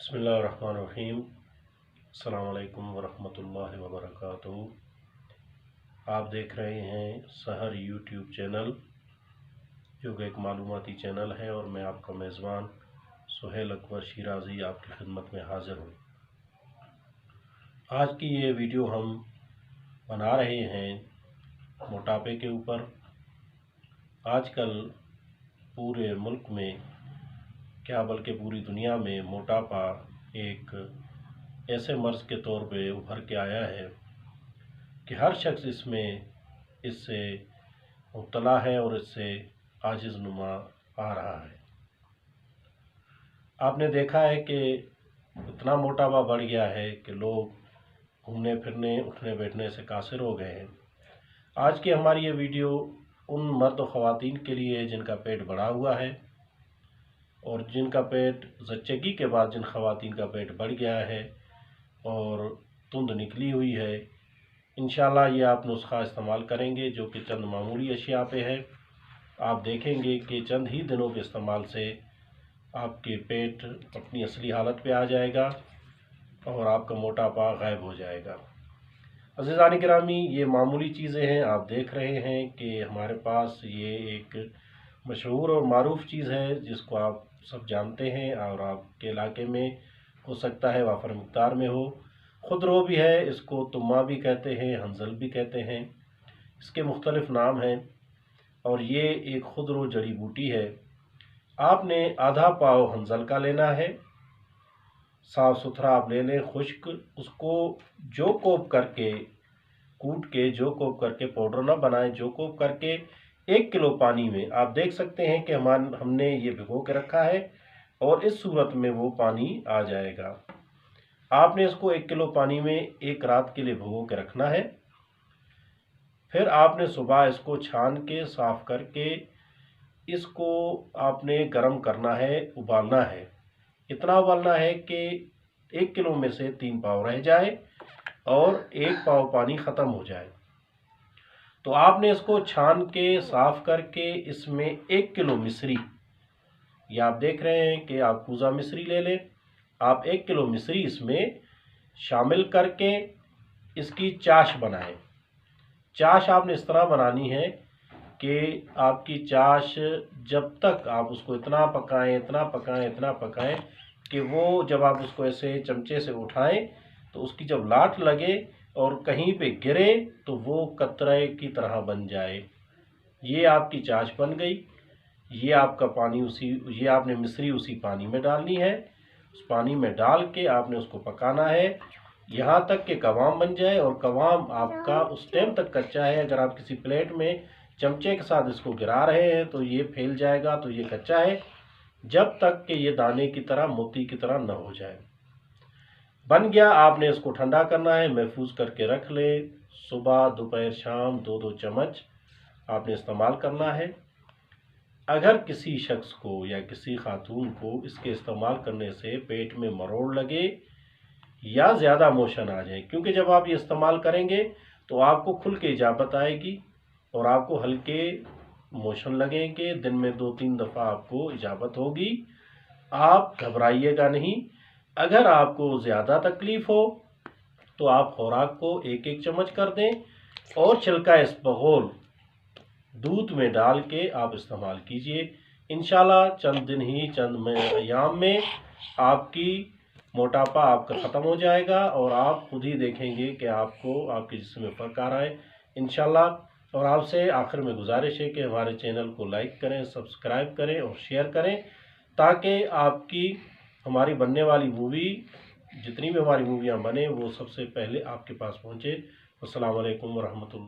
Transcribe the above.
बिस्मिल्लाहिर्रहमानिर्रहीम। अस्सलाम वालेकुम वरहमतुल्लाहि वबरकातुहू। आप देख रहे हैं सहर यूट्यूब चैनल, जो कि एक मालूमाती चैनल है, और मैं आपका मेज़बान सुहेल अकबर शिराज़ी आपकी खिदमत में हाज़िर हूँ। आज की ये वीडियो हम बना रहे हैं मोटापे के ऊपर। आजकल पूरे मुल्क में, क्या बल्कि पूरी दुनिया में, मोटापा एक ऐसे मर्ज़ के तौर पे उभर के आया है कि हर शख्स इससे मुब्तला है और इससे आजिज़ नुमा आ रहा है। आपने देखा है कि इतना मोटापा बढ़ गया है कि लोग घूमने फिरने, उठने बैठने से कासिर हो गए हैं। आज की हमारी ये वीडियो उन मर्द व ख़वातीन के लिए है जिनका पेट बढ़ा हुआ है, और जिनका पेट ज़च्चगी के बाद जिन ख़वातीन का पेट बढ़ गया है और तुंद निकली हुई है, इंशाल्लाह ये आप नुस्खा इस्तेमाल करेंगे जो कि चंद मामूली अशिया पे है। आप देखेंगे कि चंद ही दिनों के इस्तेमाल से आपके पेट अपनी असली हालत पे आ जाएगा और आपका मोटापा गायब हो जाएगा। अज़ीज़ान गिरामी, ये मामूली चीज़ें हैं। आप देख रहे हैं कि हमारे पास ये एक मशहूर और मारूफ चीज़ है जिसको आप सब जानते हैं, और आपके इलाके में हो सकता है वाफर मिक़दार में हो। खुदरो भी है, इसको तुम्मा भी कहते हैं, हंजल भी कहते हैं, इसके मुख्तलिफ़ नाम हैं। और ये एक खुदरो जड़ी बूटी है। आपने आधा पाव हंजल का लेना है, साफ़ सुथरा आप ले लें, खुश्क। उसको जो कोप करके, कूट के जो कोप करके, पाउडर ना बनाएं, जो कोप करके 1 किलो पानी में, आप देख सकते हैं कि हमने ये भिगो के रखा है और इस सूरत में वो पानी आ जाएगा। आपने इसको 1 किलो पानी में एक रात के लिए भिगो के रखना है। फिर आपने सुबह इसको छान के साफ़ करके इसको आपने गर्म करना है, उबालना है। इतना उबालना है कि 1 किलो में से 3 पाव रह जाए और 1 पाव पानी ख़त्म हो जाए। तो आपने इसको छान के साफ़ करके इसमें 1 किलो मिश्री, या आप देख रहे हैं कि आप पूजा मिश्री ले लें, आप 1 किलो मिश्री इसमें शामिल करके इसकी चाश बनाएं। चाश आपने इस तरह बनानी है कि आपकी चाश, जब तक आप उसको इतना पकाएं, इतना पकाएं, इतना पकाएं कि वो जब आप उसको ऐसे चमचे से उठाएं तो उसकी जब लाट लगे और कहीं पे गिरे तो वो कतरे की तरह बन जाए। ये आपकी चाश बन गई। ये आपका पानी ये आपने मिश्री उसी पानी में डालनी है। उस पानी में डाल के आपने उसको पकाना है यहाँ तक कि कवाम बन जाए। और कवाम आपका उस टाइम तक कच्चा है। अगर आप किसी प्लेट में चमचे के साथ इसको गिरा रहे हैं तो ये फैल जाएगा, तो ये कच्चा है, जब तक कि ये दाने की तरह, मोती की तरह न हो जाए। बन गया, आपने इसको ठंडा करना है, महफूज करके रख ले। सुबह, दोपहर, शाम 2-2 चम्मच आपने इस्तेमाल करना है। अगर किसी शख्स को या किसी खातून को इसके इस्तेमाल करने से पेट में मरोड़ लगे या ज़्यादा मोशन आ जाए, क्योंकि जब आप ये इस्तेमाल करेंगे तो आपको खुल के इजाबत आएगी और आपको हल्के मोशन लगेंगे। दिन में 2-3 दफ़ा आपको इजाबत होगी। आप घबराइएगा नहीं। अगर आपको ज़्यादा तकलीफ़ हो तो आप खुराक को 1-1 चम्मच कर दें और छिलका इसबगोल दूध में डाल के आप इस्तेमाल कीजिए। इंशाल्लाह चंद दिन ही, चंद अयाम में आपकी मोटापा आपका ख़त्म हो जाएगा और आप खुद ही देखेंगे कि आपको आपके जिस्म में फ़र्क आ रहा है इंशाल्लाह। और आपसे आखिर में गुजारिश है कि हमारे चैनल को लाइक करें, सब्सक्राइब करें और शेयर करें, ताकि आपकी हमारी बनने वाली मूवी, जितनी भी हमारी मूवियाँ बने, वो सबसे पहले आपके पास पहुँचे। अस्सलाम वालेकुम वरहमतुल्लाह।